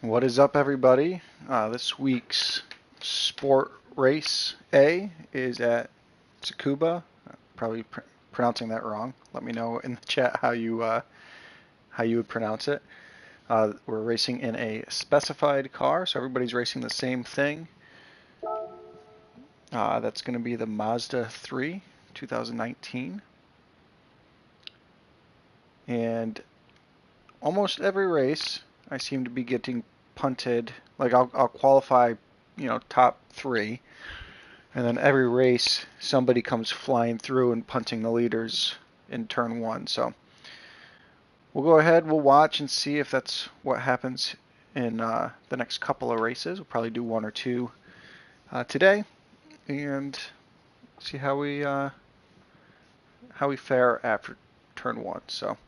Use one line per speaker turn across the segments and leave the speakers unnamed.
What is up, everybody? This week's sport race A is at Tsukuba. Probably pronouncing that wrong. Let me know in the chat how you would pronounce it. We're racing in a specified car, so everybody's racing the same thing. That's going to be the Mazda 3 2019. And almost every race, I seem to be getting punted. Like I'll qualify, top 3, and then every race somebody comes flying through and punting the leaders in turn 1. So we'll go ahead, we'll watch and see if that's what happens in the next couple of races. We'll probably do 1 or 2 today, and see how we fare after turn 1. So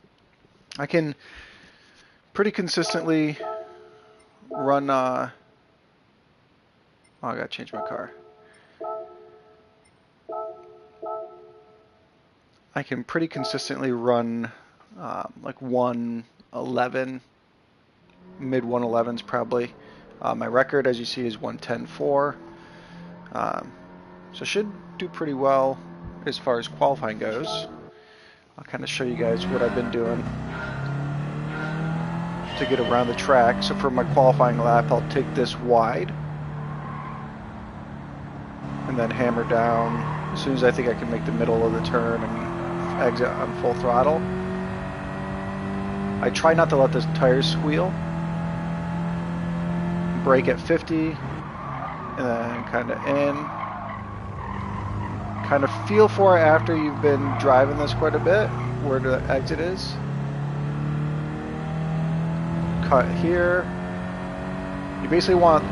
I can pretty consistently run. Oh, I gotta change my car. I can pretty consistently run like 111, mid 111s probably. My record, as you see, is 110.4. So should do pretty well as far as qualifying goes. I'll kind of show you guys what I've been doing to get around the track. So for my qualifying lap, I'll take this wide and then hammer down as soon as I think I can make the middle of the turn and exit on full throttle. I try not to let the tires squeal. Brake at 50 and then kind of in. Kind of feel for it after you've been driving this quite a bit, where the exit is. Cut here. You basically want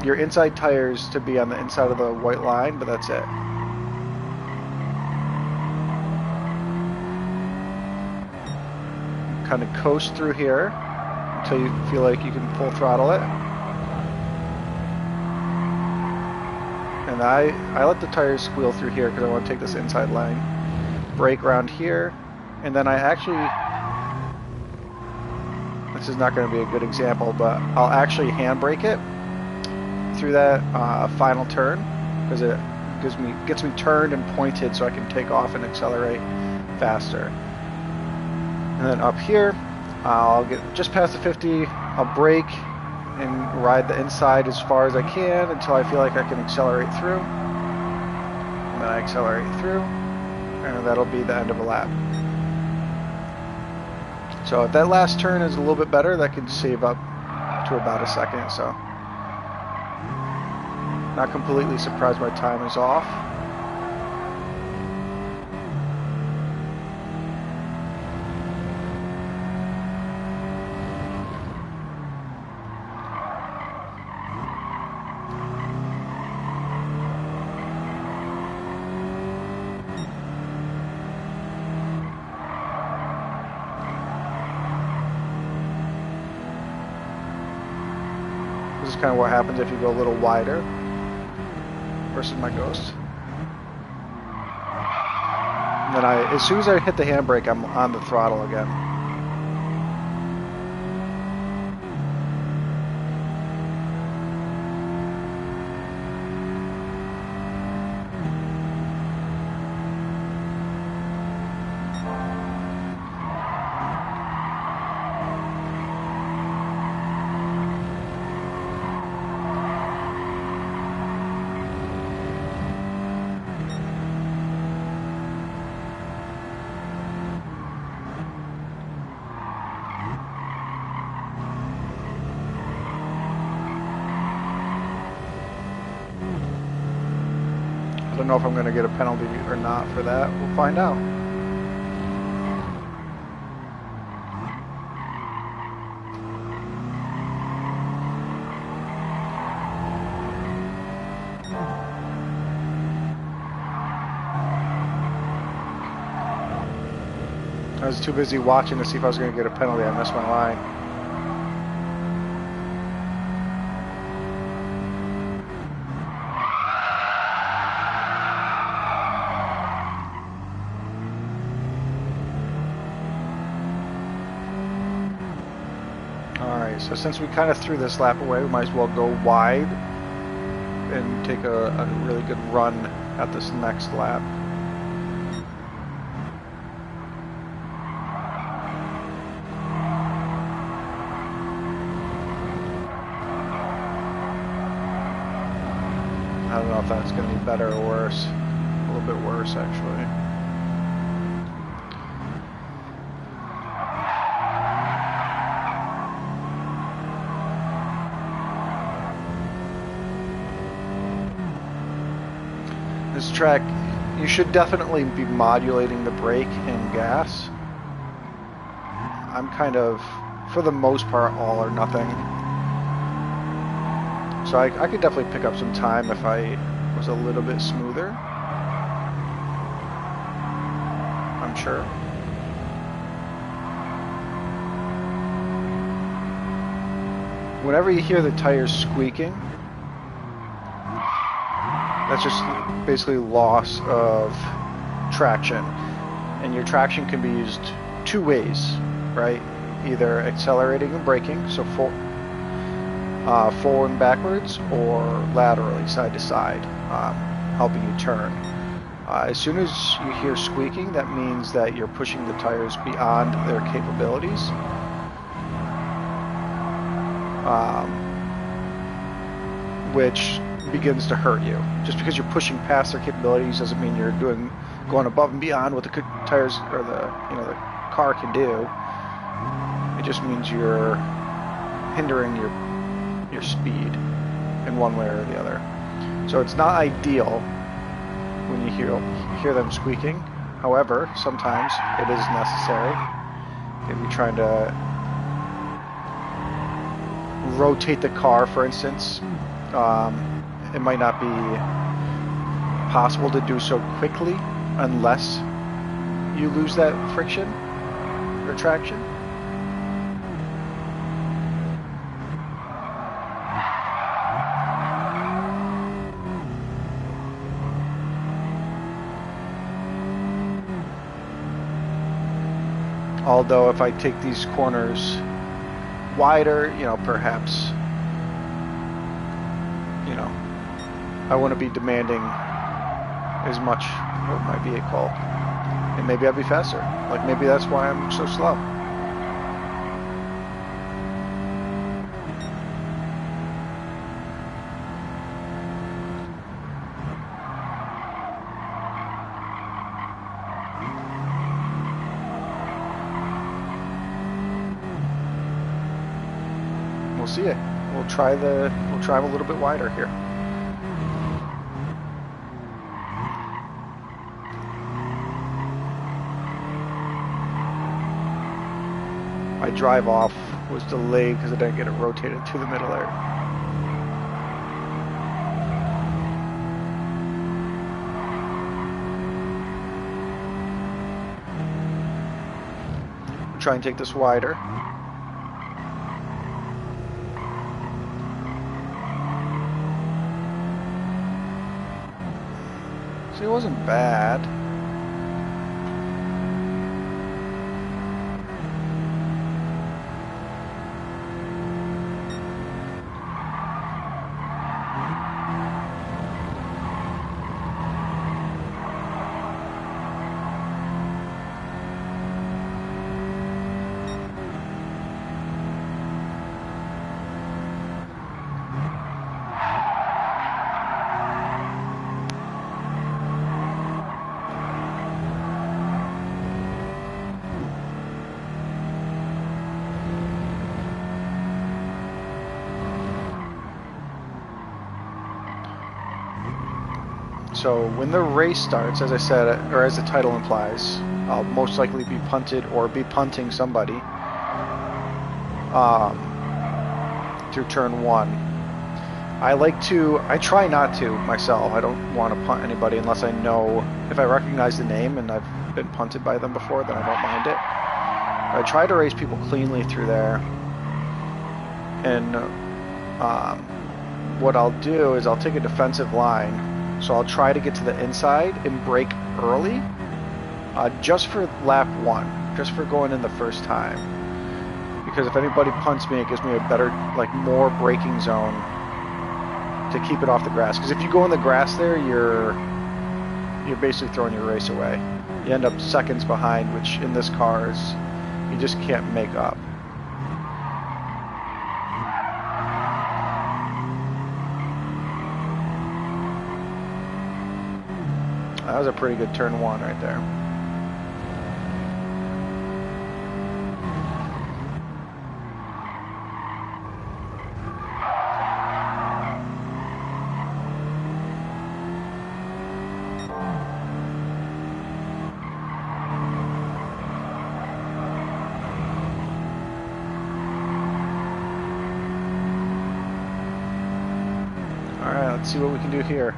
your inside tires to be on the inside of the white line, but that's it. Kind of coast through here until you feel like you can full throttle it. And I let the tires squeal through here because I want to take this inside line. Brake around here, and then I actually, this is not going to be a good example, but I'll actually handbrake it through that final turn because it gets me turned and pointed so I can take off and accelerate faster. And then up here, I'll get just past the 50, I'll brake and ride the inside as far as I can until I feel like I can accelerate through. And then I accelerate through, and that'll be the end of a lap. So if that last turn is a little bit better, that could save up to about a second. So not completely surprised my time is off. This is kind of what happens if you go a little wider versus my Ghost. And then as soon as I hit the handbrake, I'm on the throttle again. I don't know if I'm going to get a penalty or not for that. We'll find out. I was too busy watching to see if I was going to get a penalty. I missed my line. So since we kind of threw this lap away, we might as well go wide and take a really good run at this next lap. I don't know if that's going to be better or worse. A little bit worse, actually. This track, you should definitely be modulating the brake and gas. I'm kind of, for the most part, all or nothing. So I could definitely pick up some time if I was a little bit smoother. I'm sure. Whenever you hear the tires squeaking, that's just basically loss of traction. And your traction can be used two ways, right? Either accelerating and braking, so forward and backwards, or laterally, side to side, helping you turn. As soon as you hear squeaking, that means that you're pushing the tires beyond their capabilities. Which begins to hurt you. Just because you're pushing past their capabilities doesn't mean you're going above and beyond what the tires or the car can do. It just means you're hindering your speed in one way or the other. So it's not ideal when you hear them squeaking. However, sometimes it is necessary if you're trying to rotate the car, for instance. It might not be possible to do so quickly unless you lose that friction or traction. Although if I take these corners wider, perhaps, I wouldn't be demanding as much of my vehicle, and maybe I'd be faster. Like, maybe that's why I'm so slow. We'll see it. We'll try them a little bit wider here. My drive off was delayed because I didn't get it rotated through the middle there. I'll try and take this wider. See, it wasn't bad. So when the race starts, as I said, or as the title implies, I'll most likely be punted or be punting somebody through turn one. I try not to myself. I don't want to punt anybody unless I know, if I recognize the name and I've been punted by them before, then I don't mind it. I try to race people cleanly through there. And what I'll do is I'll take a defensive line. So I'll try to get to the inside and brake early, just for lap one, just for going in the first time. because if anybody punts me, it gives me a better, like, more braking zone to keep it off the grass. Because if you go in the grass there, you're basically throwing your race away. You end up seconds behind, which in this car is, you just can't make up. That was a pretty good turn one right there. Alright, let's see what we can do here.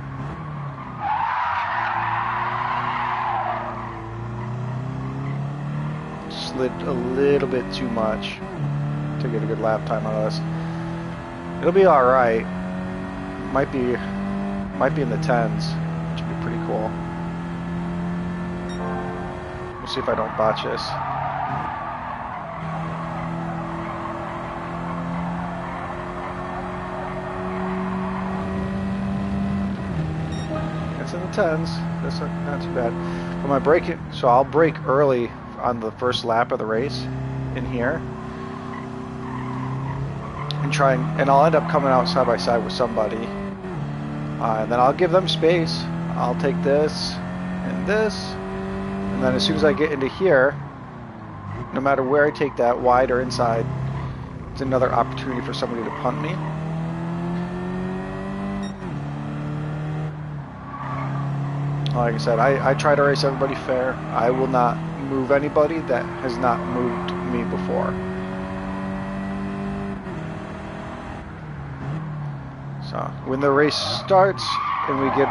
Slid a little bit too much to get a good lap time out of this. It'll be alright. Might be in the 10s, which would be pretty cool. We'll see if I don't botch this. It's in the 10s. That's not too bad. But my braking, so I'll brake early on the first lap of the race in here and and I'll end up coming out side by side with somebody, and then I'll give them space. I'll take this, and then as soon as I get into here, no matter where I take that, wide or inside, it's another opportunity for somebody to punt me. Like I said, I try to race everybody fair. I will not move anybody that has not moved me before. So when the race starts and we get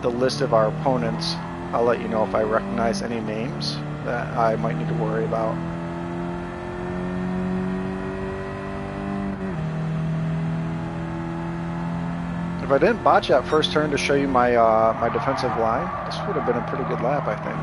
the list of our opponents, I'll let you know if I recognize any names that I might need to worry about. If I didn't botch that first turn to show you my my defensive line, this would have been a pretty good lap, I think.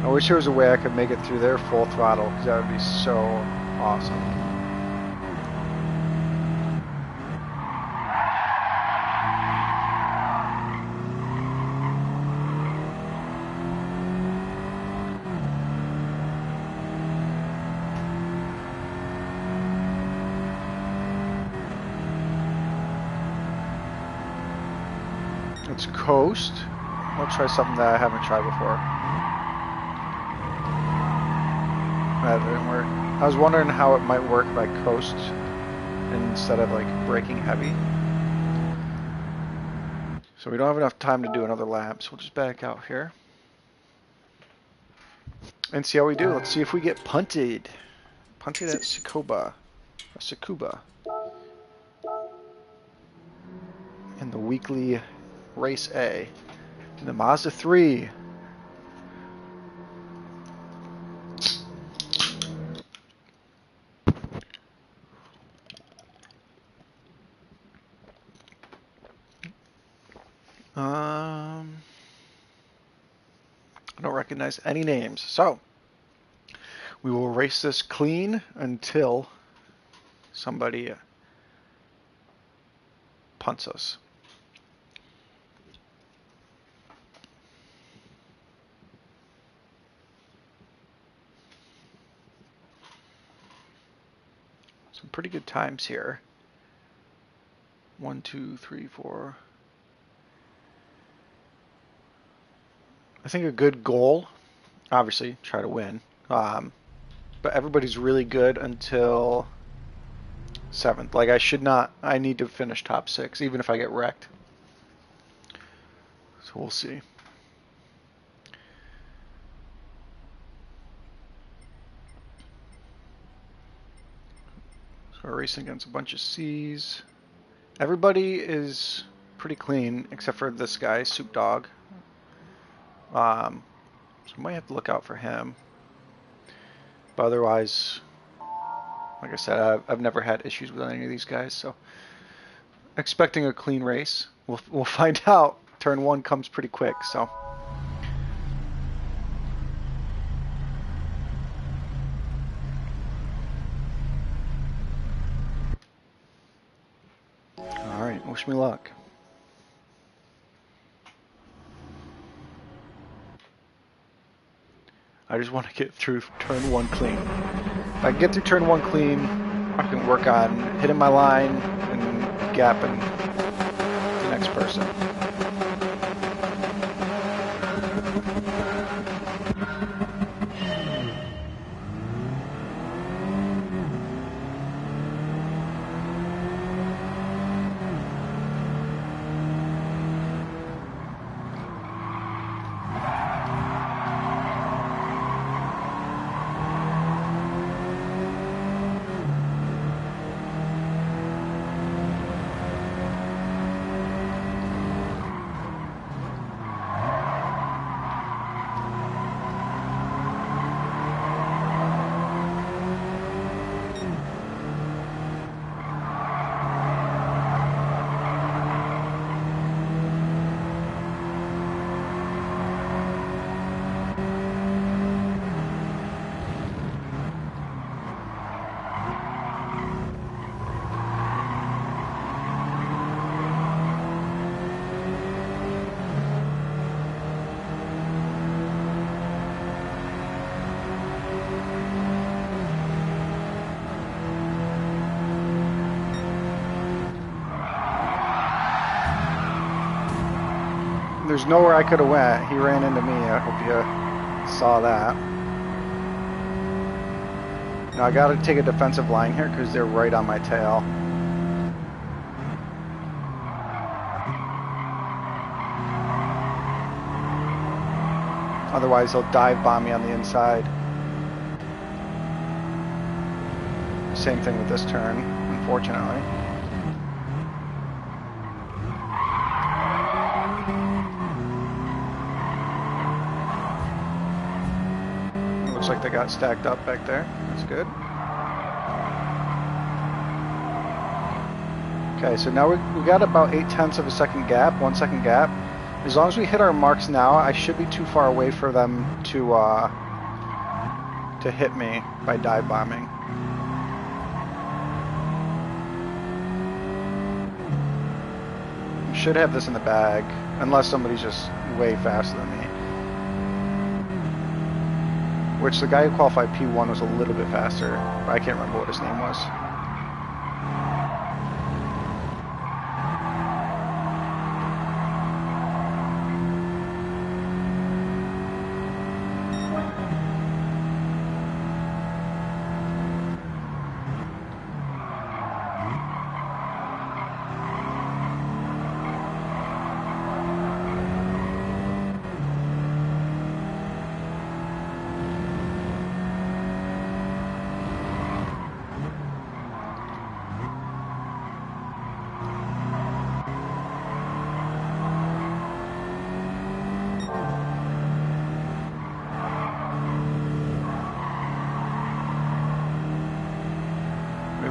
I wish there was a way I could make it through there full throttle, because that would be so awesome. Let's coast. I'll try something that I haven't tried before. That didn't work. I was wondering how it might work if I coast instead of like braking heavy. So we don't have enough time to do another lap, so we'll just back out here and see how we do. Let's see if we get punted. Punted at Tsukuba. In the weekly race A. In the Mazda 3. I don't recognize any names. So, we will race this clean until somebody punts us. Some pretty good times here. 1, 2, 3, 4. I think a good goal, obviously, try to win. But everybody's really good until 7th. Like, I should not. I need to finish top 6, even if I get wrecked. So we'll see. So we're racing against a bunch of C's. Everybody is pretty clean except for this guy, Soup Dog. So I might have to look out for him. But otherwise, like I said, I've never had issues with any of these guys, so expecting a clean race. We'll find out. Turn 1 comes pretty quick, so. All right, wish me luck. I just want to get through turn 1 clean. If I can get through turn 1 clean, I can work on hitting my line and gapping the next person. There's nowhere I could have went. He ran into me. I hope you saw that. Now I got to take a defensive line here because they're right on my tail. Otherwise, they'll dive bomb me on the inside. Same thing with this turn, unfortunately. Looks like they got stacked up back there. That's good. Okay, so now we got about 0.8 of a second gap, 1 second gap. As long as we hit our marks now, I should be too far away for them to hit me by dive bombing. Should have this in the bag, unless somebody's just way faster than me. Which the guy who qualified P1 was a little bit faster, but I can't remember what his name was.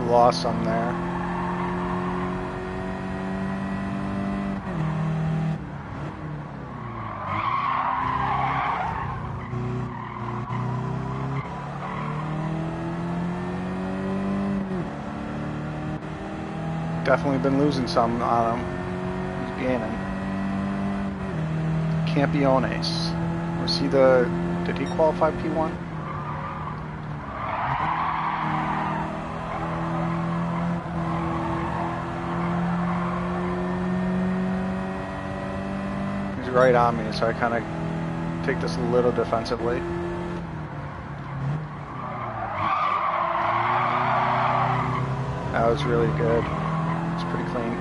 Lost some there. Definitely been losing some on him. He's gaining. Campiones. Was he did he qualify P1? Right on me, so I kind of take this a little defensively. That was really good. It's pretty clean.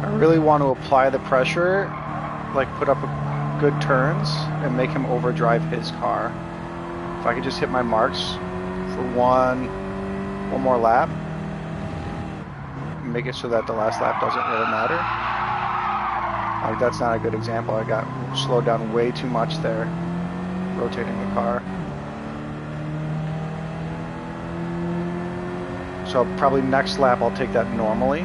I really want to apply the pressure, like put up good turns and make him overdrive his car. If I could just hit my marks for one more lap, make it so that the last lap doesn't really matter. Like, that's not a good example. I got slowed down way too much there, rotating the car. So probably next lap I'll take that normally,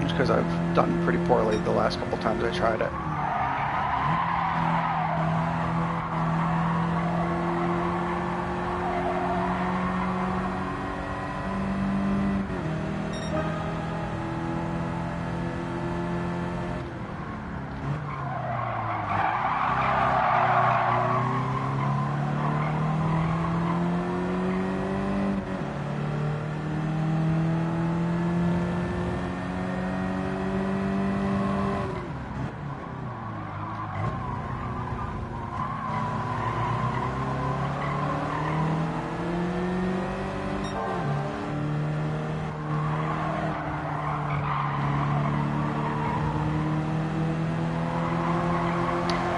just because I've done pretty poorly the last couple times I tried it.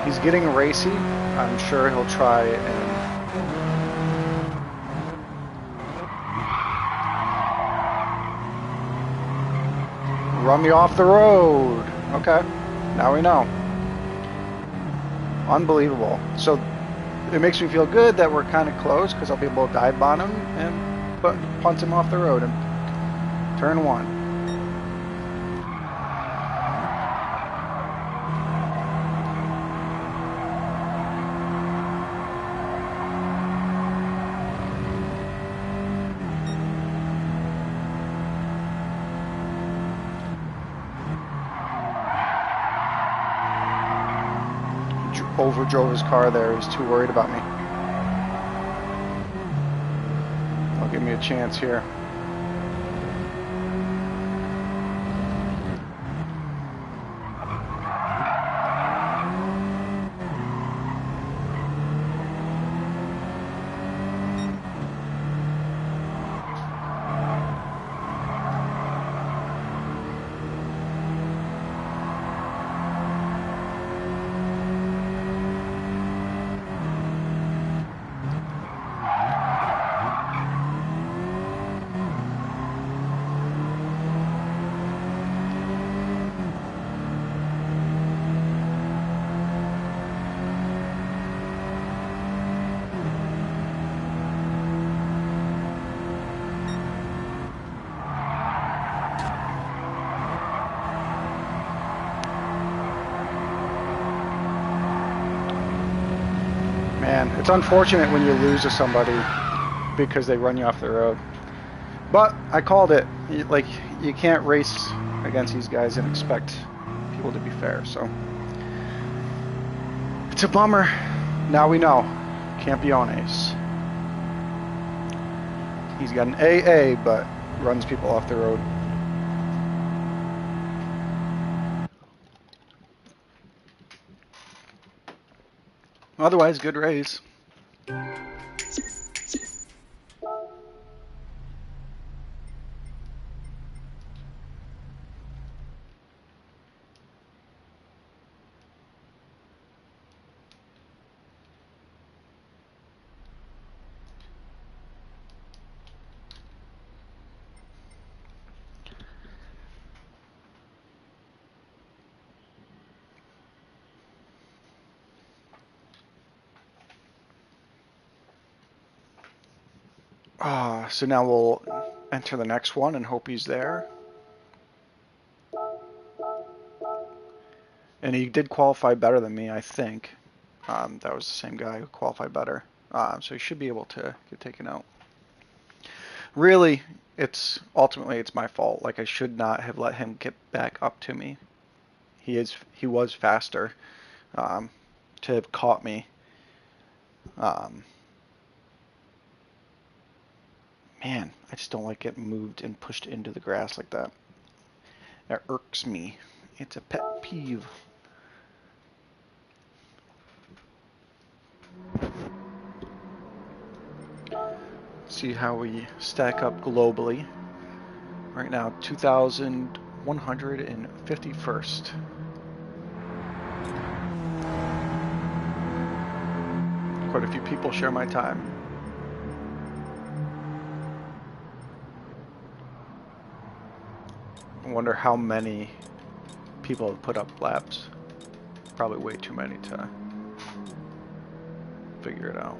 He's getting racy. I'm sure he'll try and run me off the road. Okay, now we know. Unbelievable. So it makes me feel good that we're kind of close, because I'll be able to dive bomb him and punt him off the road in turn one. Overdrove his car there. He's too worried about me. I'll give me a chance here. Man, it's unfortunate when you lose to somebody because they run you off the road. But I called it. Like, you can't race against these guys and expect people to be fair. So it's a bummer. Now we know. Campeones. He's got an AA, but runs people off the road. Otherwise, good race. So now we'll enter the next one and hope he's there. And he did qualify better than me, I think. That was the same guy who qualified better. So he should be able to get taken out. Really, ultimately it's my fault. Like, I should not have let him get back up to me. He was faster to have caught me. Man, I just don't like getting moved and pushed into the grass like that. That irks me. It's a pet peeve. See how we stack up globally. Right now, 2,151st. Quite a few people share my time. I wonder how many people have put up laps. Probably way too many to figure it out.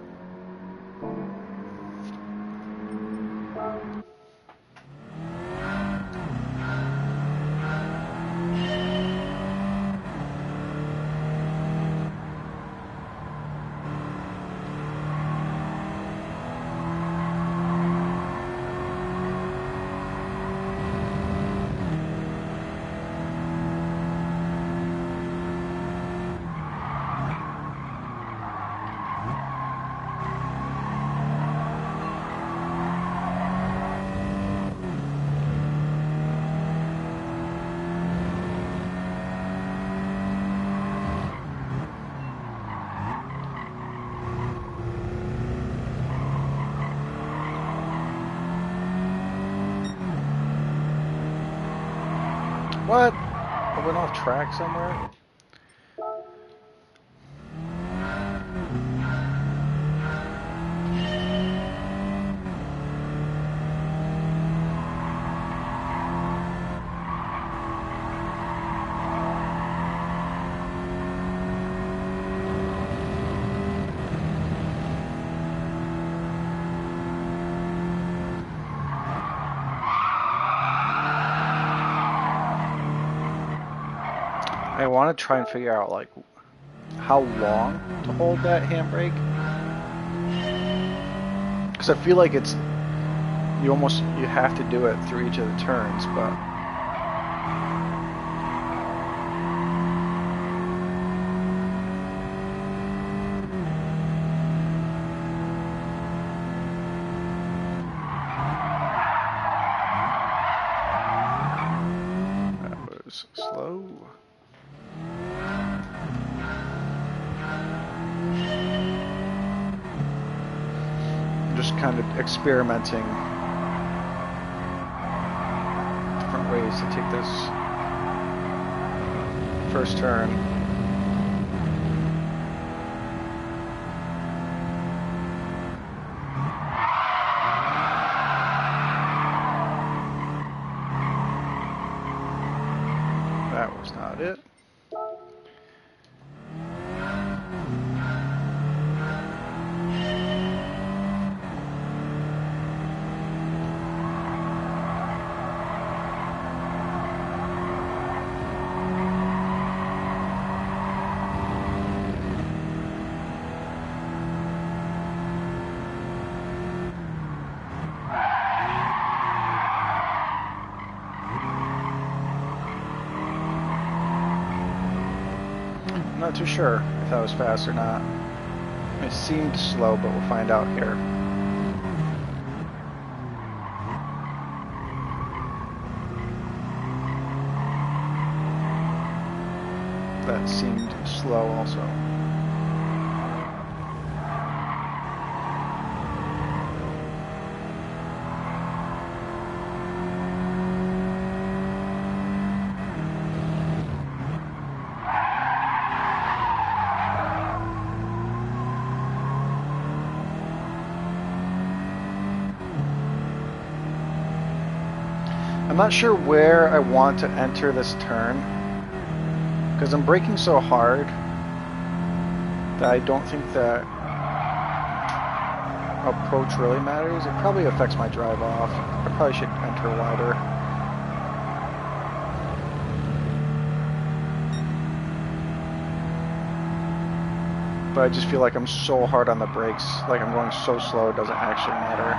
What? I went off track somewhere? I want to try and figure out like how long to hold that handbrake, because I feel like it's you have to do it through each of the turns, but that was slow. Just kind of experimenting different ways to take this first turn. That was not it. I'm not too sure if that was fast or not. It seemed slow, but we'll find out here. That seemed slow also. I'm not sure where I want to enter this turn, because I'm braking so hard that I don't think that approach really matters. It probably affects my drive off. I probably should enter wider. But I just feel like I'm so hard on the brakes, like I'm going so slow it doesn't actually matter.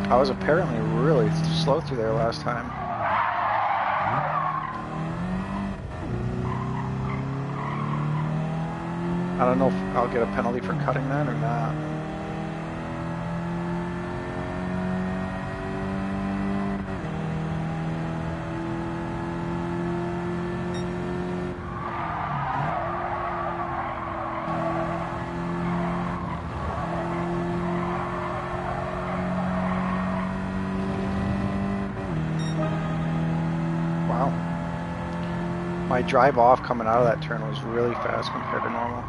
I was apparently really slow through there last time. I don't know if I'll get a penalty for cutting that or not. Wow. My drive off coming out of that turn was really fast compared to normal.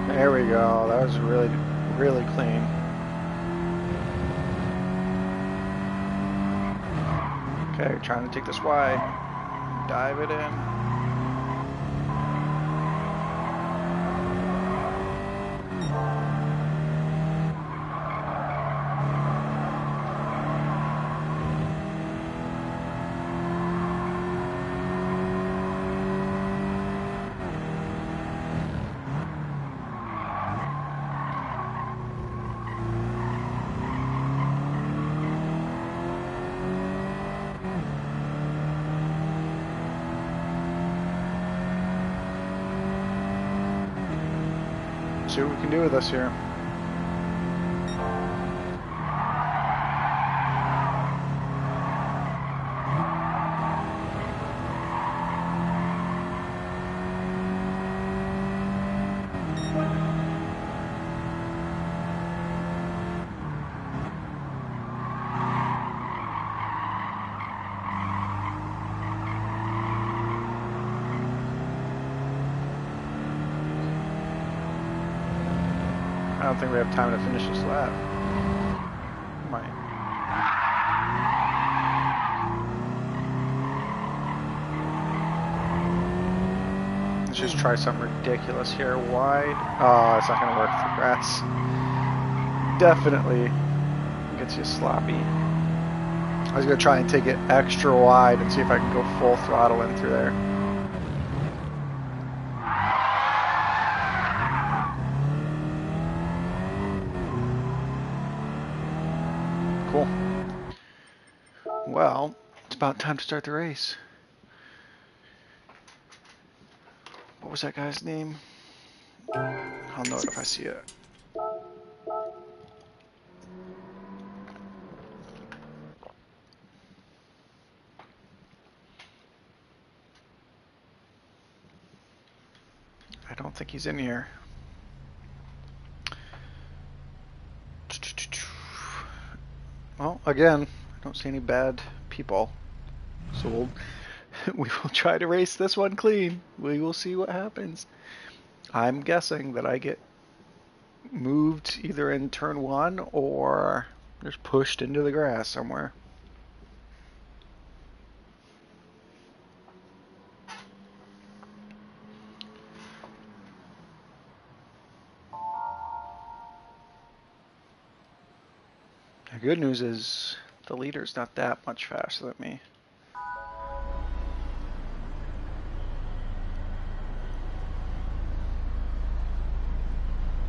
There we go. That was really, really clean. Okay, trying to take this wide. Dive it in. See what we can do with this here. I don't think we have time to finish this lap. Might. Let's just try something ridiculous here. Wide. Oh, it's not going to work for grass. Definitely gets you sloppy. I was going to try and take it extra wide and see if I can go full throttle in through there. Cool. Well, it's about time to start the race. What was that guy's name? I'll know it if I see it. I don't think he's in here. Well, again, I don't see any bad people. So we will try to race this one clean. We will see what happens. I'm guessing that I get moved either in turn one or just pushed into the grass somewhere. The good news is the leader's not that much faster than me.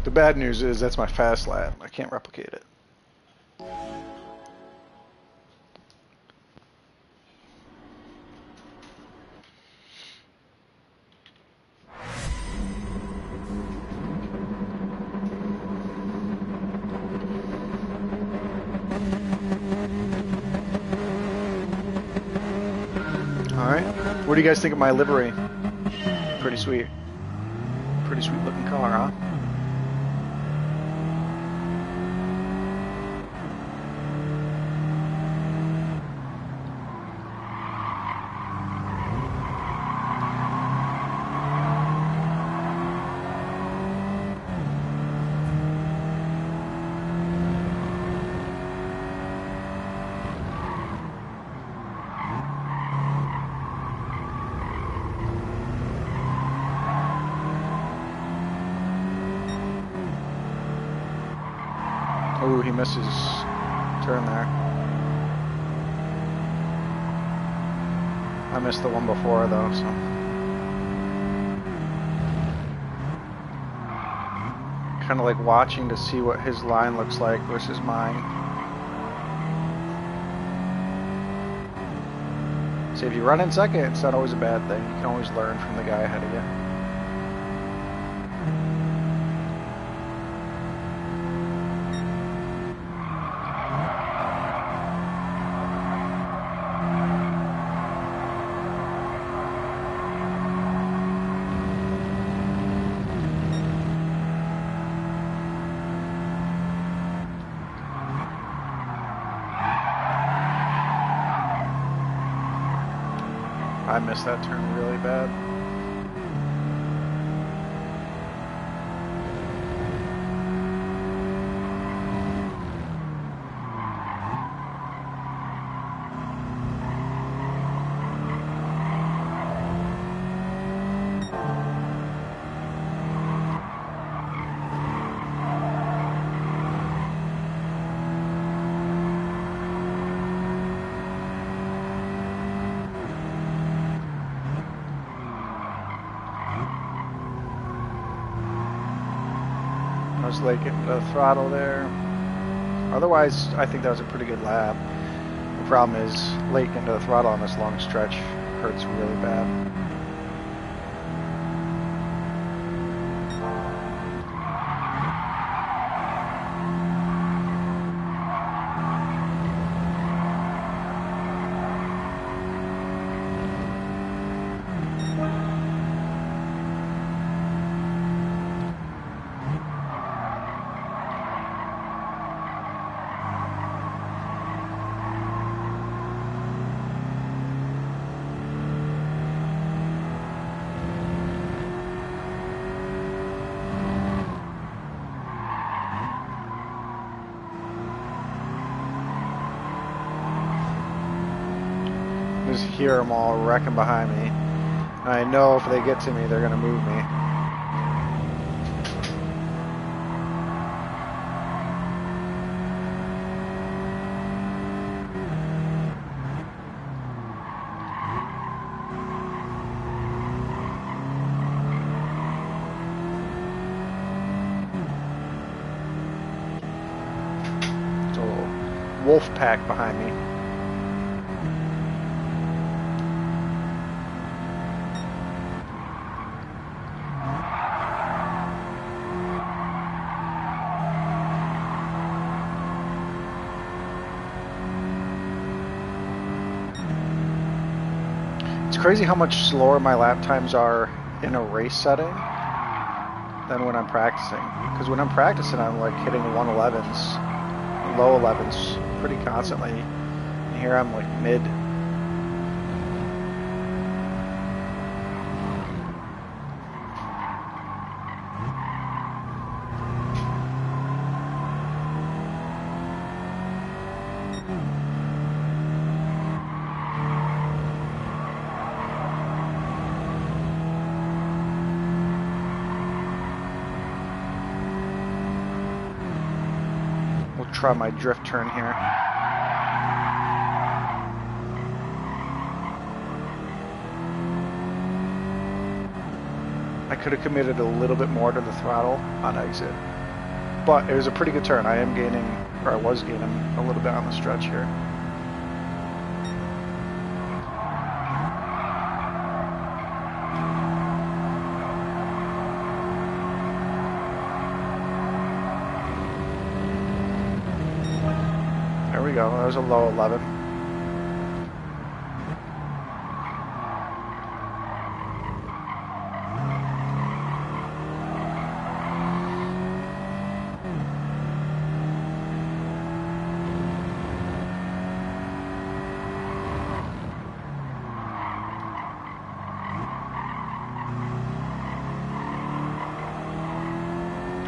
The bad news is that's my fast lap. I can't replicate it. Alright. What do you guys think of my livery? Pretty sweet. Pretty sweet looking car, huh? Ooh, he missed his turn there. I missed the one before though, so. Kind of like watching to see what his line looks like versus mine. So if you run in second, it's not always a bad thing. You can always learn from the guy ahead of you. I missed that turn really bad. I was late getting the throttle there. Otherwise, I think that was a pretty good lap. The problem is, late getting the throttle on this long stretch hurts really bad. Just hear them all wrecking behind me. And I know if they get to me, they're going to move me. There's a little wolf pack behind me. It's crazy how much slower my lap times are in a race setting than when I'm practicing. Because when I'm practicing, I'm like hitting 111s, low 11s pretty constantly. And here I'm like mid. Try my drift turn here. I could have committed a little bit more to the throttle on exit, but it was a pretty good turn. I am gaining, or I was gaining a little bit on the stretch here. There we go. That was a low 11.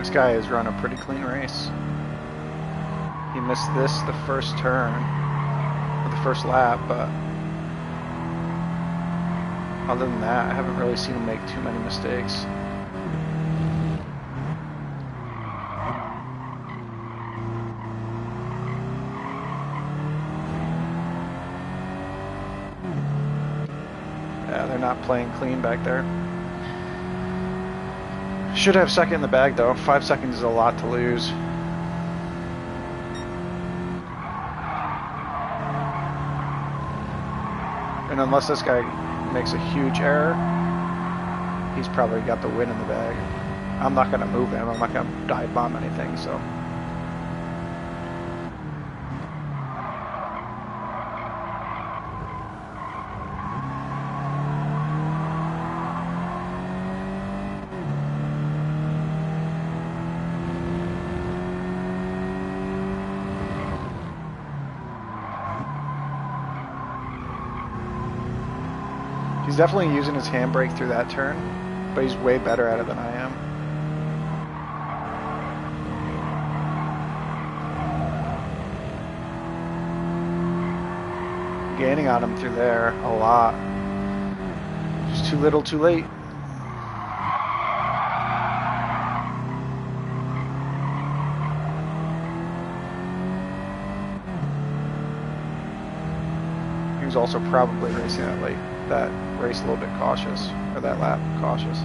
This guy has run a pretty clean race. He missed this the first turn, or the first lap, but other than that, I haven't really seen him make too many mistakes. Yeah, they're not playing clean back there. Should have second in the bag though. 5 seconds is a lot to lose. And unless this guy makes a huge error, he's probably got the win in the bag. I'm not going to move him. I'm not going to dive bomb anything, so. He's definitely using his handbrake through that turn, but he's way better at it than I am. Gaining on him through there a lot. Just too little, too late. He was also probably racing that late. That race a little bit cautious, or that lap cautious.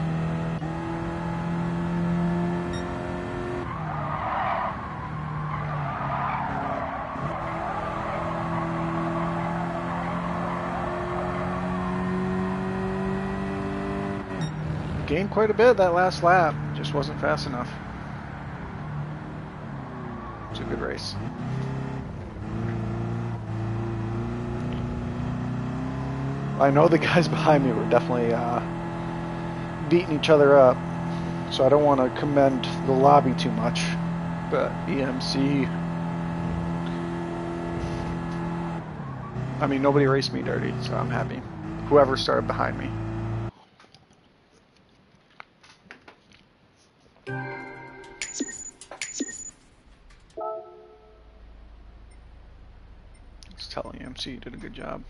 Gained quite a bit that last lap, just wasn't fast enough. It was a good race. I know the guys behind me were definitely beating each other up, so I don't want to commend the lobby too much, but EMC, I mean, nobody raced me dirty, so I'm happy. Whoever started behind me. Just telling EMC you did a good job.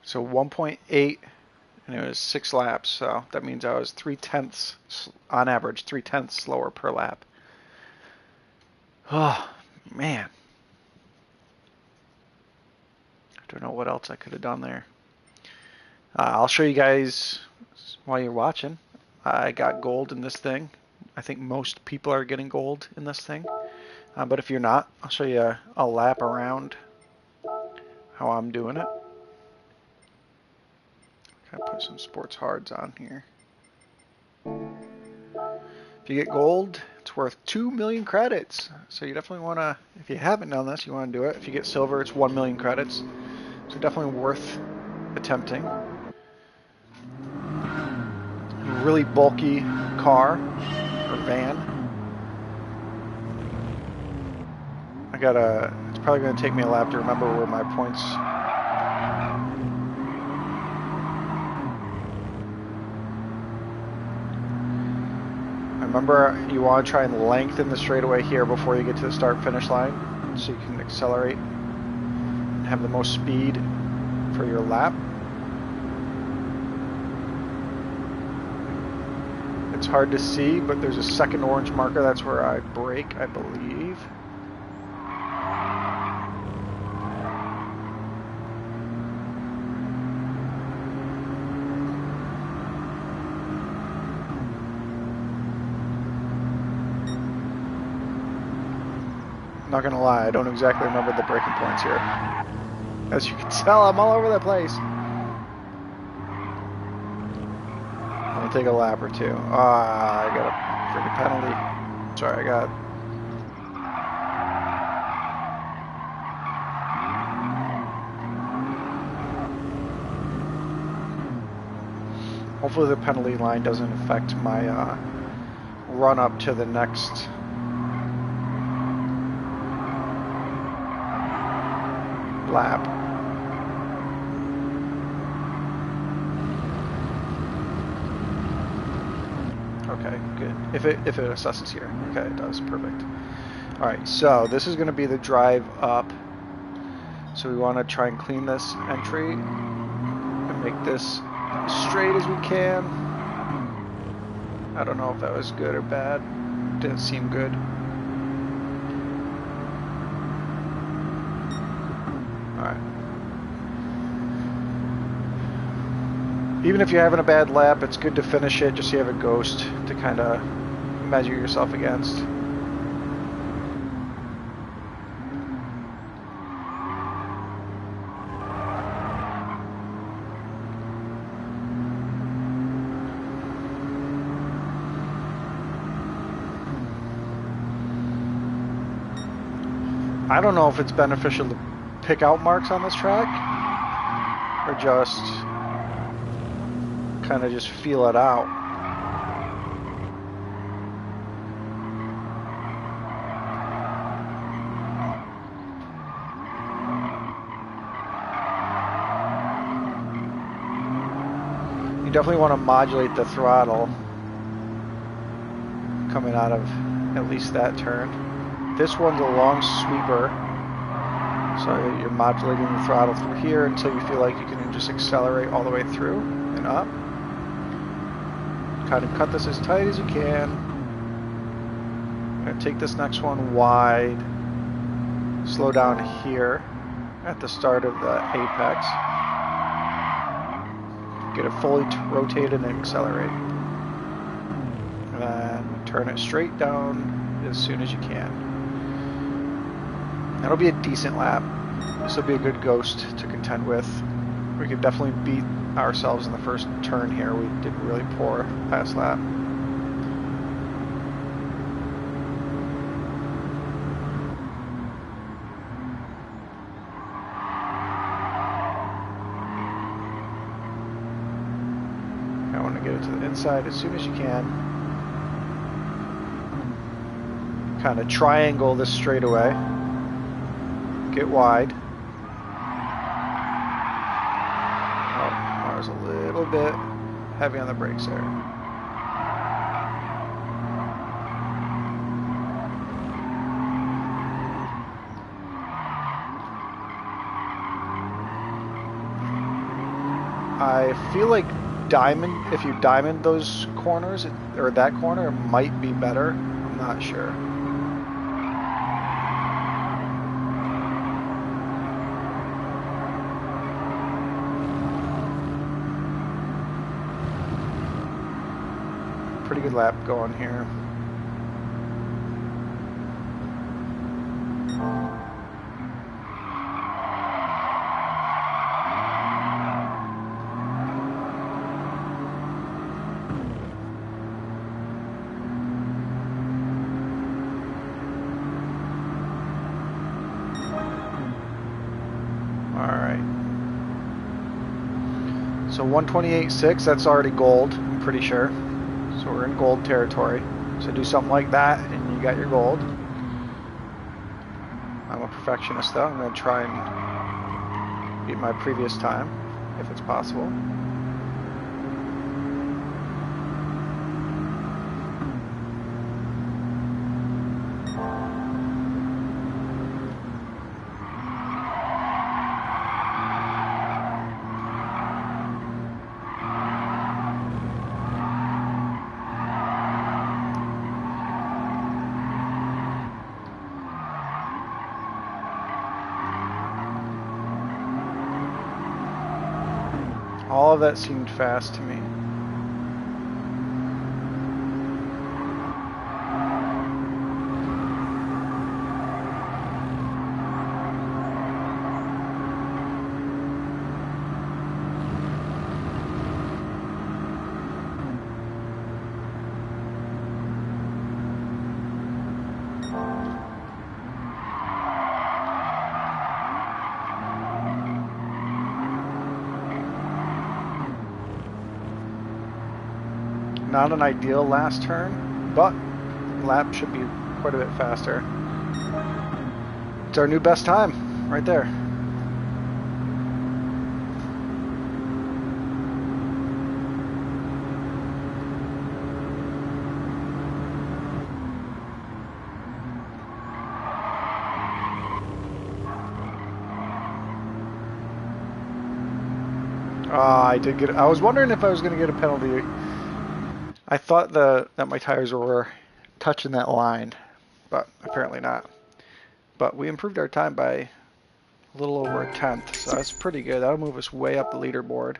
So 1.8, and it was 6 laps, so that means I was 3/10, on average, 3/10 slower per lap. Oh, man. I don't know what else I could have done there. I'll show you guys while you're watching. I got gold in this thing. I think most people are getting gold in this thing. But if you're not, I'll show you a lap around how I'm doing it. Gotta put some sports hards on here. If you get gold, it's worth 2 million credits. So you definitely want to, if you haven't done this, you want to do it. If you get silver, it's 1 million credits. So definitely worth attempting. Really bulky car or van. It's probably going to take me a lap to remember where my points. Remember, you want to try and lengthen the straightaway here before you get to the start-finish line, so you can accelerate and have the most speed for your lap. It's hard to see, but there's a second orange marker. That's where I brake, I believe. Not gonna lie, I don't exactly remember the braking points here. As you can tell, I'm all over the place. Let me take a lap or two. I got a freaking penalty. Sorry, I got Hopefully the penalty line doesn't affect my run up to the next lap. Okay, good. If it assesses here. Okay, it does. Perfect. Alright, so this is going to be the drive up. So we want to try and clean this entry and make this as straight as we can. I don't know if that was good or bad. Didn't seem good. Alright. Even if you're having a bad lap, it's good to finish it just so you have a ghost to kind of measure yourself against. I don't know if it's beneficial to pick out marks on this track or just kind of just feel it out. You definitely want to modulate the throttle coming out of at least that turn. This one's a long sweeper, so you're modulating the throttle through here until you feel like you can just accelerate all the way through and up. Kind of cut this as tight as you can. I'm going to take this next one wide, slow down here at the start of the apex, get it fully rotated and accelerate, and then turn it straight down as soon as you can. That'll be a decent lap. This will be a good ghost to contend with. We could definitely beat ourselves in the first turn here. We did really poor last lap. I want to get it to the inside as soon as you can. Kind of triangle this straightaway. Get wide. Oh, I was a little bit heavy on the brakes there. I feel like if you diamond those corners, or that corner, it might be better. I'm not sure. Pretty good lap going here. Alright. So 128.6, that's already gold, I'm pretty sure. So we're in gold territory. So do something like that and you got your gold. I'm a perfectionist though. I'm going to try and beat my previous time if it's possible. All of that seemed fast to me. Not an ideal last turn, but lap should be quite a bit faster. It's our new best time, right there. I did get. I was wondering if I was going to get a penalty. I thought that my tires were touching that line, but apparently not. But we improved our time by a little over a tenth, so that's pretty good. That'll move us way up the leaderboard.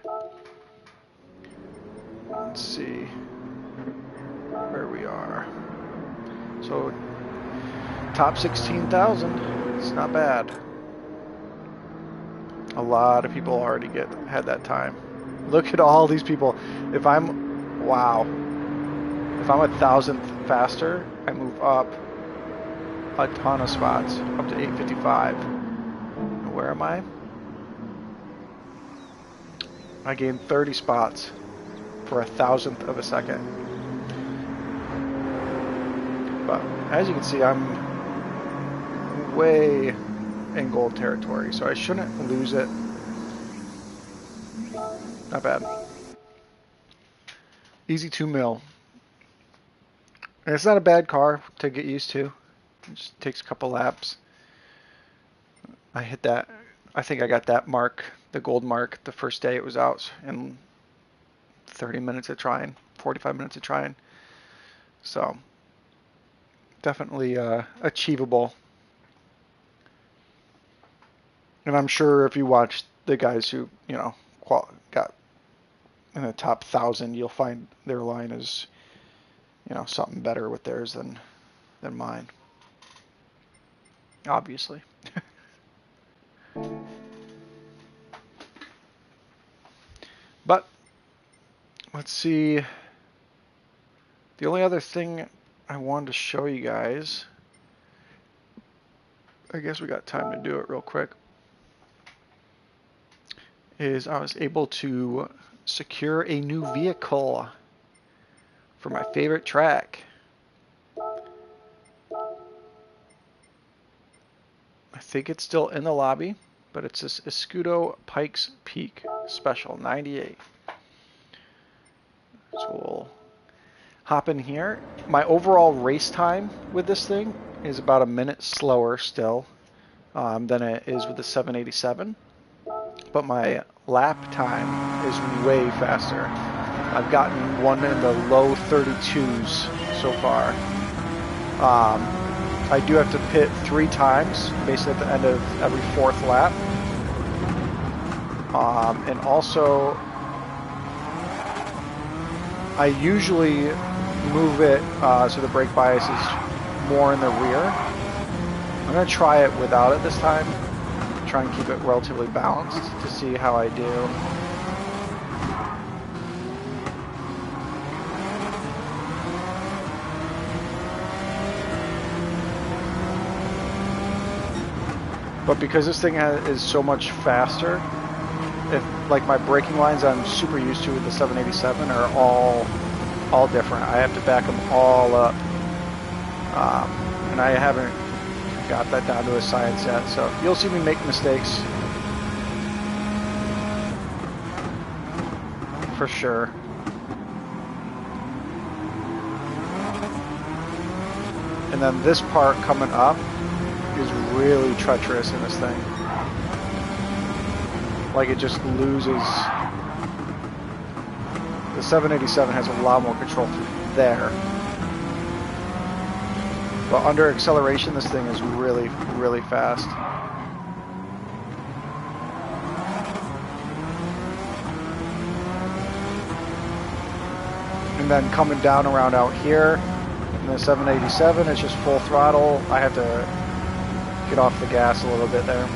Let's see where we are. So top 16,000. It's not bad. A lot of people already had that time. Look at all these people. If I'm 1,000th faster, I move up a ton of spots, up to 855. Where am I? I gained 30 spots for 1,000th of a second. But as you can see, I'm way in gold territory, so I shouldn't lose it. Not bad. Easy 2 mil. And it's not a bad car to get used to. It just takes a couple laps. I hit that. I think I got that mark, the gold mark, the first day it was out in 30 minutes of trying, 45 minutes of trying. So definitely achievable. And I'm sure if you watch the guys who, got in the top 1,000, you'll find their line is, something better with theirs than mine. Obviously. But let's see. The only other thing I wanted to show you guys, I guess we got time to do it real quick, is I was able to secure a new vehicle for my favorite track. I think it's still in the lobby, but it's this Escudo Pikes Peak Special 98. So we'll hop in here. My overall race time with this thing is about a minute slower still than it is with the 787. But my lap time is way faster. I've gotten one in the low 32s so far. I do have to pit 3 times, basically at the end of every 4th lap. And also, I usually move it so the brake bias is more in the rear. I'm going to try it without it this time. Try and keep it relatively balanced to see how I do. But because this thing is so much faster, like my braking lines I'm super used to with the 787 are all different. I have to back them all up, and I haven't got that down to a science yet. So you'll see me make mistakes for sure. And then this part coming up is really treacherous in this thing. Like it just loses. The 787 has a lot more control through there. But under acceleration, this thing is really, really fast. And then coming down around out here, in the 787, it's just full throttle. I have to get off the gas a little bit there.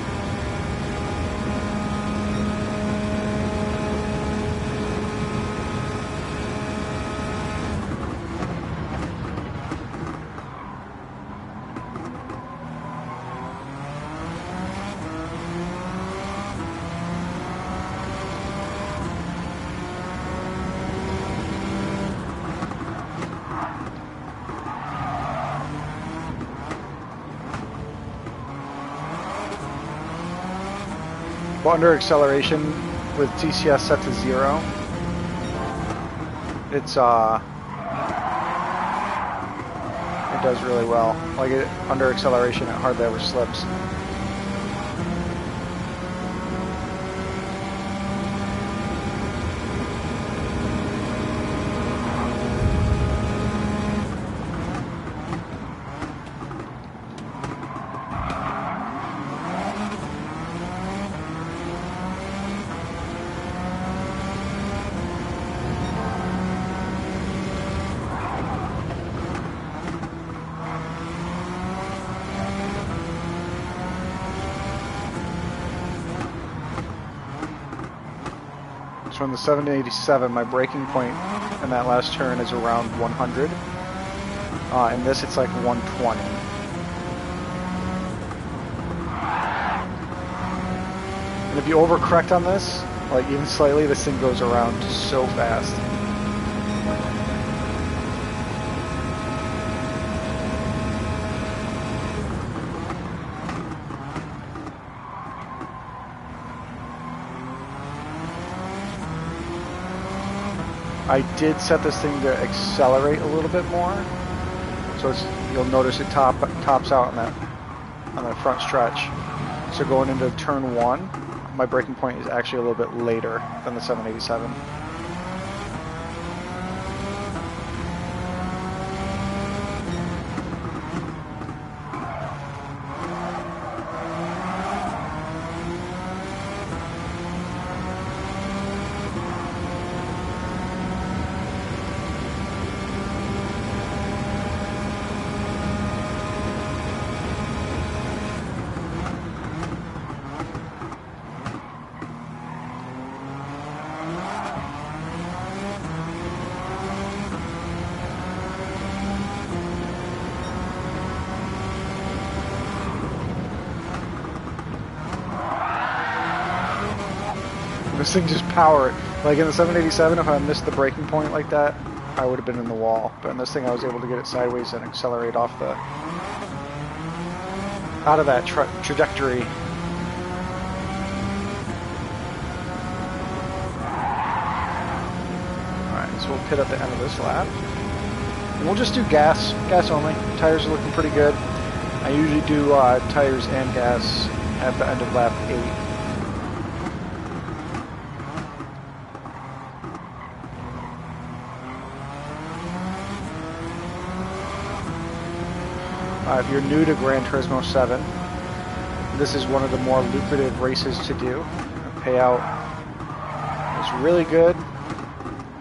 But under acceleration with TCS set to 0, it's it does really well. Like under acceleration, it hardly ever slips. So in the 787, my braking point in that last turn is around 100. In this, it's like 120. And if you overcorrect on this, like even slightly, this thing goes around so fast. I did set this thing to accelerate a little bit more, so you'll notice it tops out on that front stretch. So going into turn 1, my braking point is actually a little bit later than the 787. This thing just powered. Like in the 787, if I missed the braking point like that, I would have been in the wall. But in this thing, I was able to get it sideways and accelerate off the out of that trajectory. Alright, so we'll pit at the end of this lap. And we'll just do gas only. Tires are looking pretty good. I usually do tires and gas at the end of lap 8. If you're new to Gran Turismo 7, this is one of the more lucrative races to do. The payout is really good.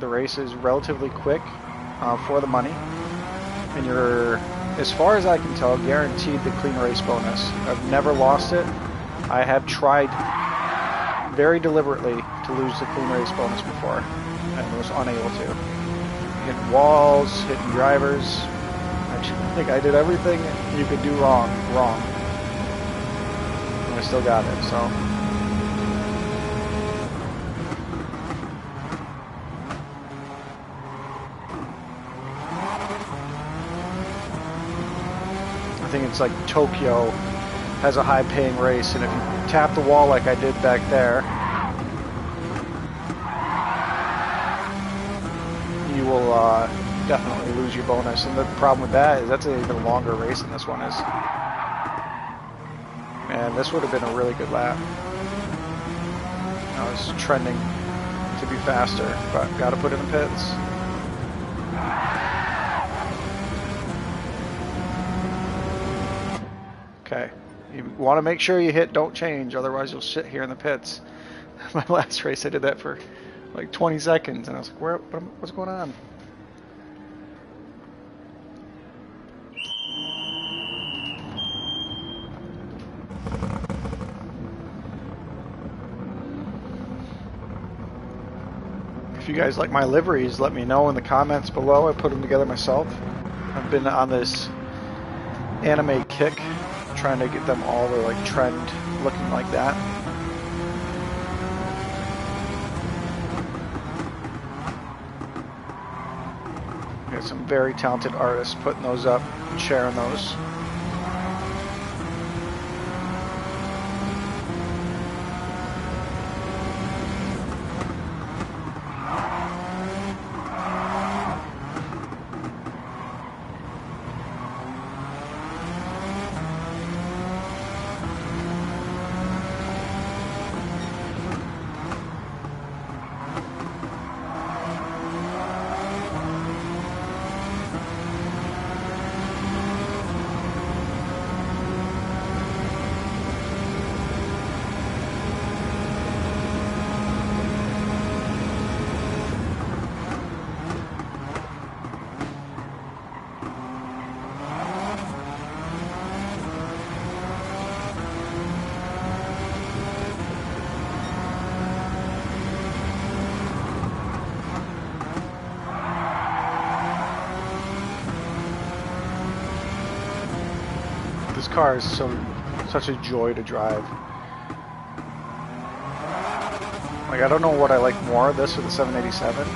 The race is relatively quick for the money. And you're, as far as I can tell, guaranteed the clean race bonus. I've never lost it. I have tried very deliberately to lose the clean race bonus before and was unable to. Hitting walls, hitting drivers. I think I did everything you could do wrong. And I still got it, so. I think it's like Tokyo has a high paying race, and if you tap the wall like I did back there, you will definitely lose your bonus. And the problem with that is that's an even longer race than this one is. And this would have been a really good lap. I was trending to be faster, but got to put in the pits. Okay, you want to make sure you hit don't change, otherwise you'll sit here in the pits. My last race I did that for like 20 seconds and I was like, what's going on? If you guys like my liveries, let me know in the comments below. I put them together myself. I've been on this anime kick, trying to get them all to like trend looking like that. Got some very talented artists putting those up, sharing those. This car is such a joy to drive. Like, I don't know what I like more, this or the 787.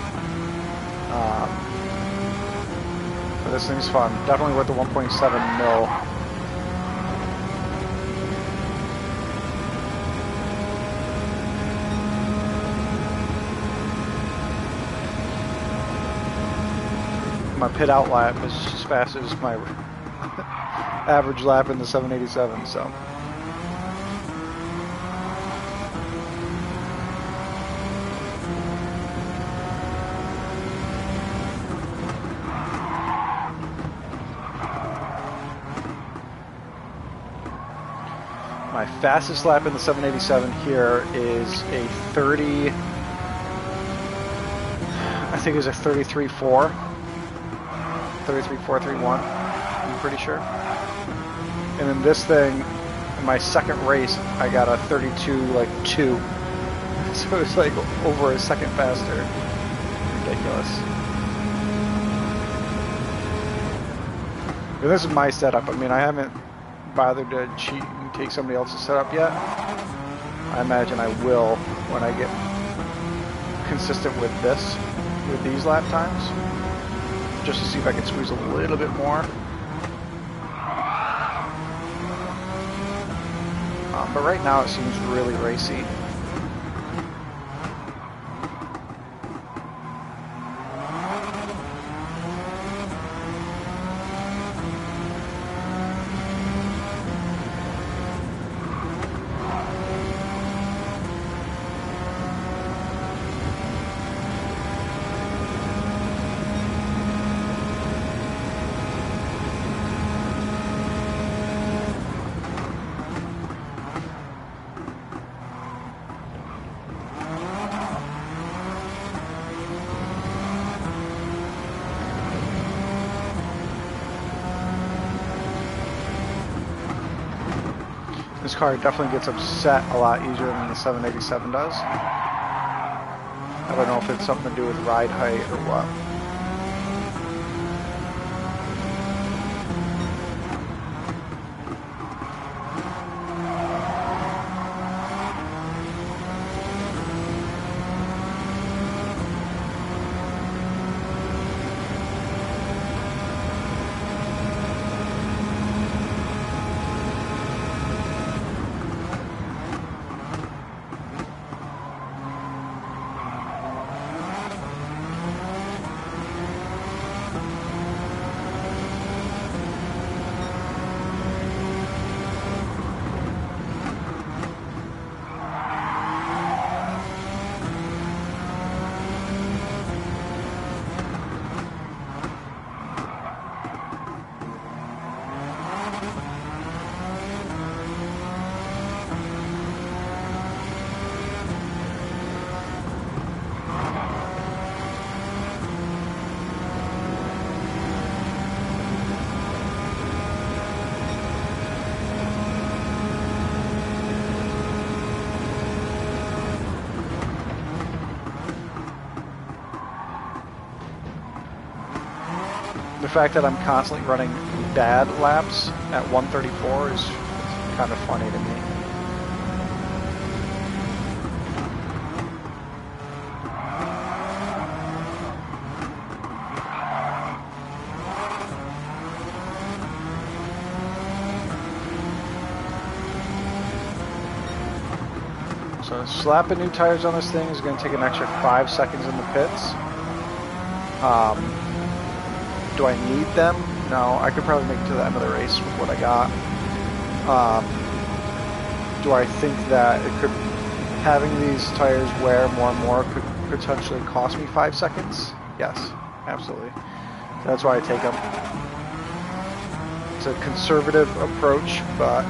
But this thing's fun. Definitely worth the 1.7 mil. My pit out lap is as fast as my average lap in the 787, so. My fastest lap in the 787 here is a 30, I think it was a 33.4, 33.431, I'm pretty sure. And in this thing, in my second race, I got a 32.2. So it's like over a second faster. Ridiculous. And this is my setup. I mean, I haven't bothered to cheat and take somebody else's setup yet. I imagine I will when I get consistent with this, with these lap times, just to see if I can squeeze a little bit more. But right now it seems really racy. This car definitely gets upset a lot easier than the 787 does. I don't know if it's something to do with ride height or what. The fact that I'm constantly running bad laps at 134 is kind of funny to me. So slapping new tires on this thing is going to take an extra 5 seconds in the pits. Do I need them? No, I could probably make it to the end of the race with what I got. Do I think that it could, having these tires wear more and more could potentially cost me 5 seconds? Yes, absolutely. That's why I take them. It's a conservative approach, but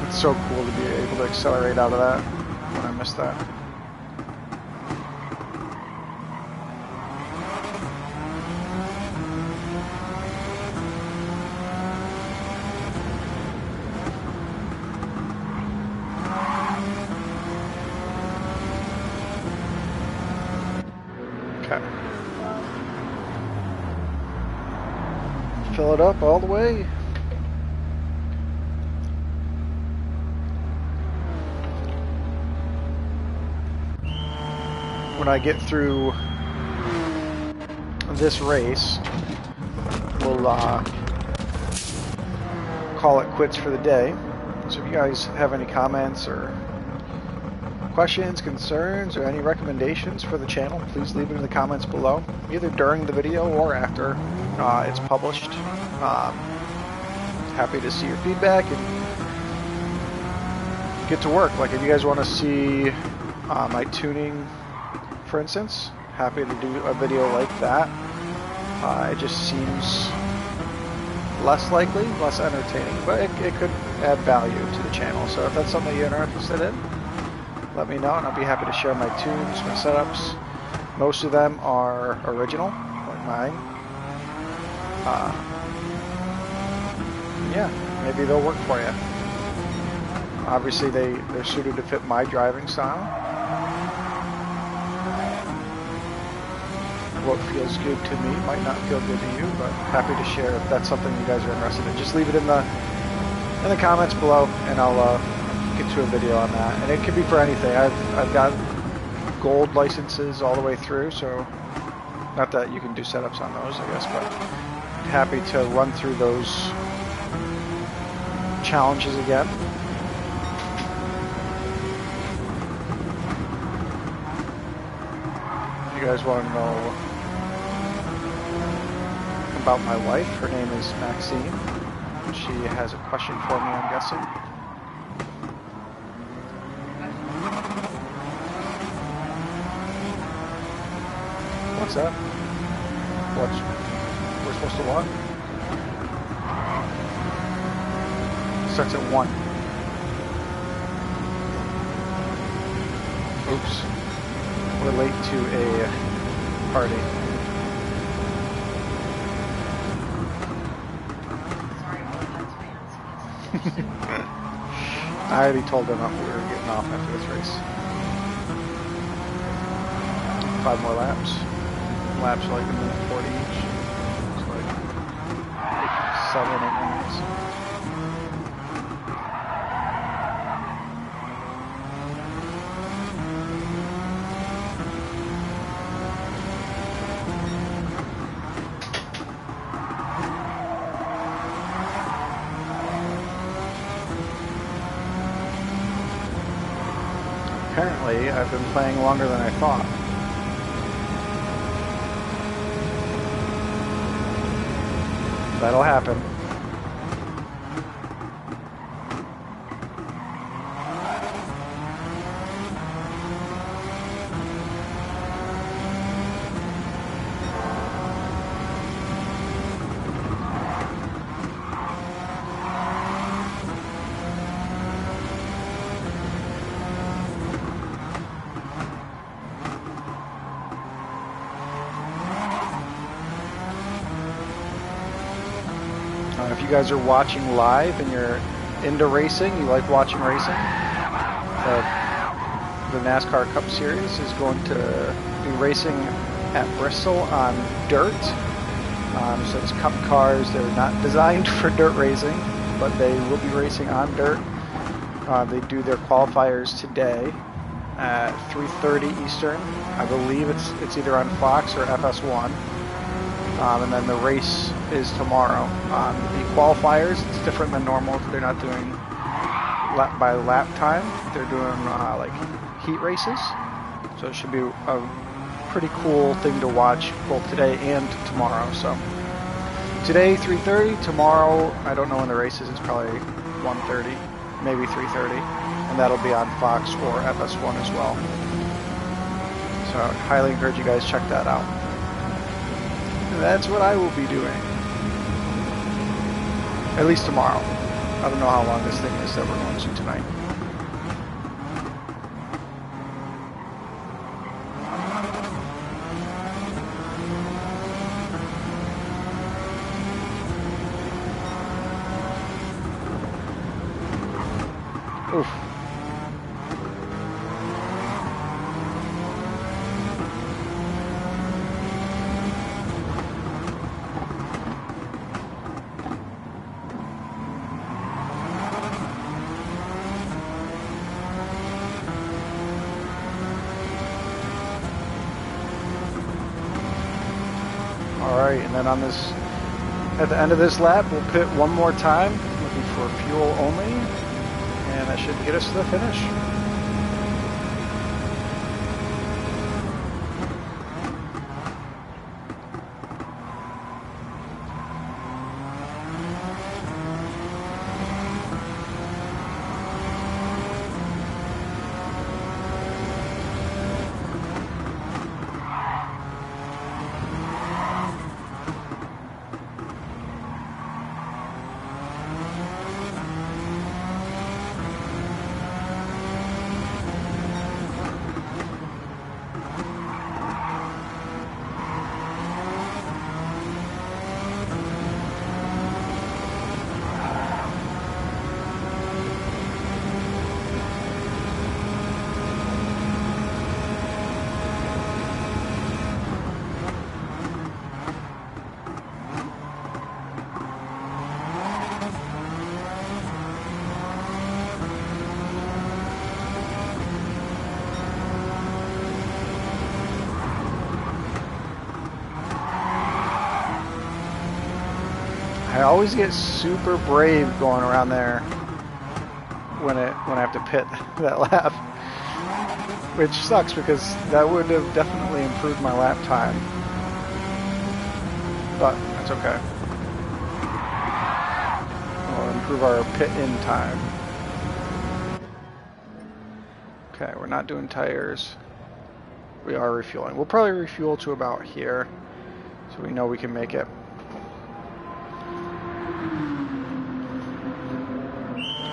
it's so cool to be able to accelerate out of that when I missed that. Okay. Fill it up all the way. When I get through this race, we'll call it quits for the day. So if you guys have any comments or questions, concerns, or any recommendations for the channel, please leave it in the comments below, either during the video or after it's published. Happy to see your feedback and get to work. Like if you guys want to see my tuning, for instance, happy to do a video like that. It just seems less likely, less entertaining, but it could add value to the channel. So if that's something you're interested in, let me know and I'll be happy to share my tunes, my setups. Most of them are original, like mine. Yeah, maybe they'll work for you. Obviously they're suited to fit my driving style. What feels good to me might not feel good to you, but happy to share if that's something you guys are interested in. Just leave it in the comments below, and I'll get to a video on that. And it could be for anything. I've got gold licenses all the way through, so not that you can do setups on those, I guess, but happy to run through those challenges again. If you guys want to know about my wife, her name is Maxine. She has a question for me, I'm guessing. What's that? We're supposed to what? Starts at 1. Oops. We're late to a party. I already told them that we were getting off after this race. 5 more laps. Laps are like a minute 40 each. It's like 7, 8 minutes. Apparently, I've been playing longer than I thought. That'll happen. If you guys are watching live and you're into racing, you like watching racing, the NASCAR Cup Series is going to be racing at Bristol on dirt. So it's Cup cars. They're not designed for dirt racing, but they will be racing on dirt. They do their qualifiers today at 3:30 Eastern. I believe it's either on Fox or FS1. And then the race is tomorrow. The qualifiers, it's different than normal. They're not doing lap by lap time. They're doing like heat races. So it should be a pretty cool thing to watch both today and tomorrow. So today 3:30, tomorrow I don't know when the race is. It's probably 1:30, maybe 3:30, and that'll be on Fox or FS1 as well. So I highly encourage you guys check that out. That's what I will be doing. At least tomorrow. I don't know how long this thing is that we're going to tonight. Oof. Alright, and then on this, at the end of this lap, we'll pit one more time, looking for fuel only, and that should get us to the finish. I always get super brave going around there when I have to pit that lap, which sucks because that would have definitely improved my lap time, but that's okay. We'll improve our pit in time. Okay, we're not doing tires. We are refueling. We'll probably refuel to about here, so we know we can make it.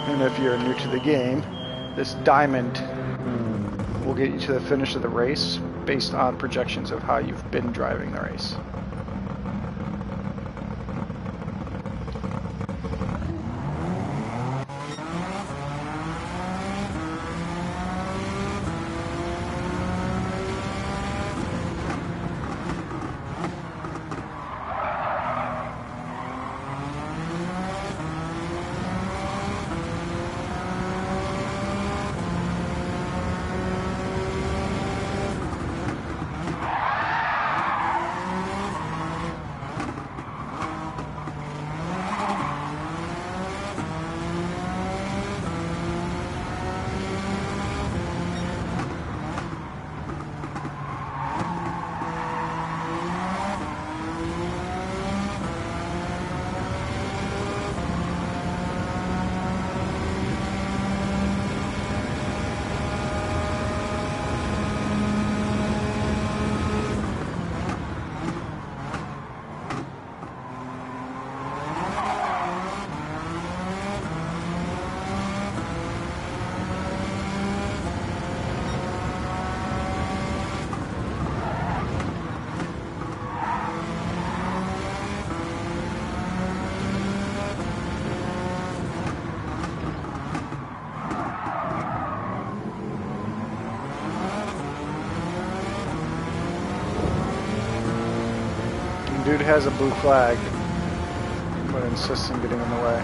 And if you're new to the game, this diamond will get you to the finish of the race based on projections of how you've been driving the race. Dude has a blue flag, but insists on getting in the way.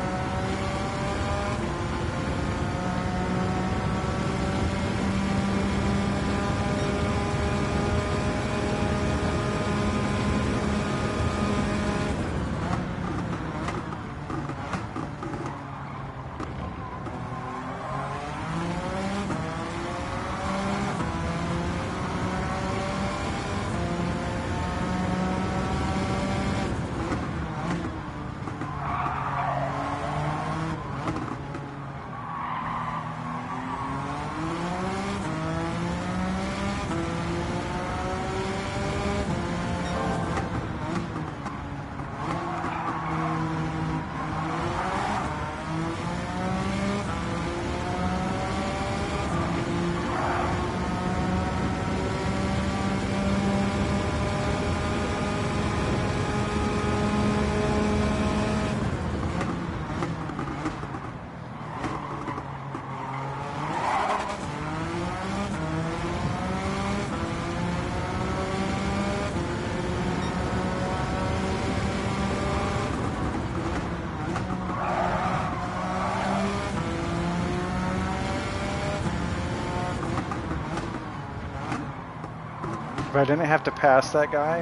If I didn't have to pass that guy,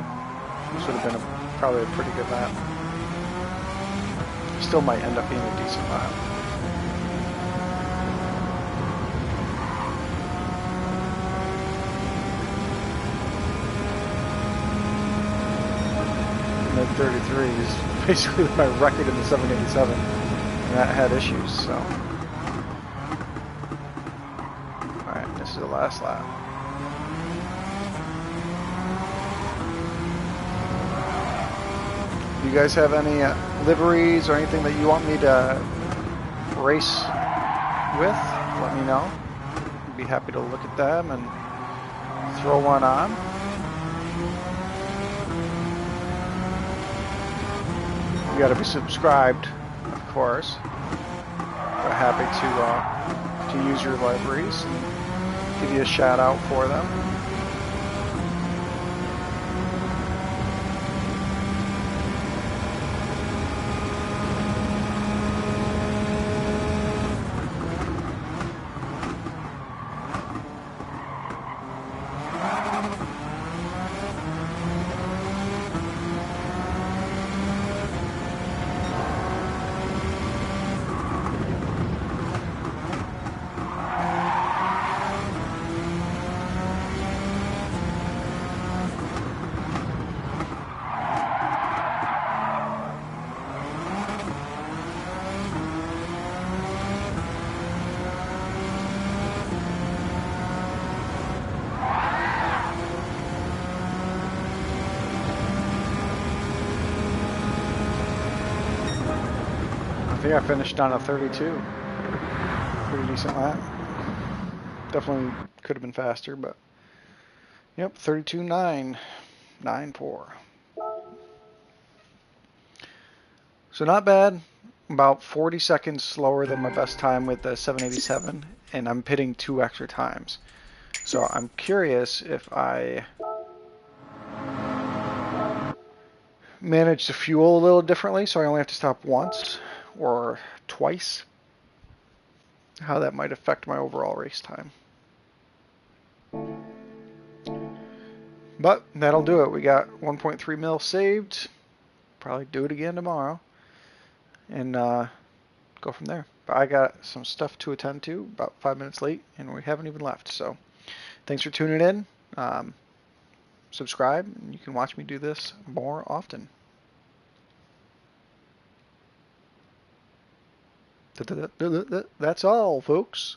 this would have been a probably a pretty good lap. Still might end up being a decent lap. Mid 33 is basically my record in the 787, and that had issues. So, all right, this is the last lap. You guys have any liveries or anything that you want me to race with? Let me know. I'd be happy to look at them and throw one on. You got to be subscribed, of course. We're happy to use your liveries and give you a shout out for them. I think I finished on a 32. Pretty decent lap. Definitely could have been faster, but yep, 32.994. So not bad. About 40 seconds slower than my best time with the 787, and I'm pitting 2 extra times. So I'm curious if I manage to fuel a little differently, so I only have to stop once or twice, how that might affect my overall race time. But that'll do it. We got 1.3 mil saved. Probably do it again tomorrow and go from there. But I got some stuff to attend to, about 5 minutes late, and we haven't even left. So thanks for tuning in. Subscribe, and you can watch me do this more often. That's all, folks.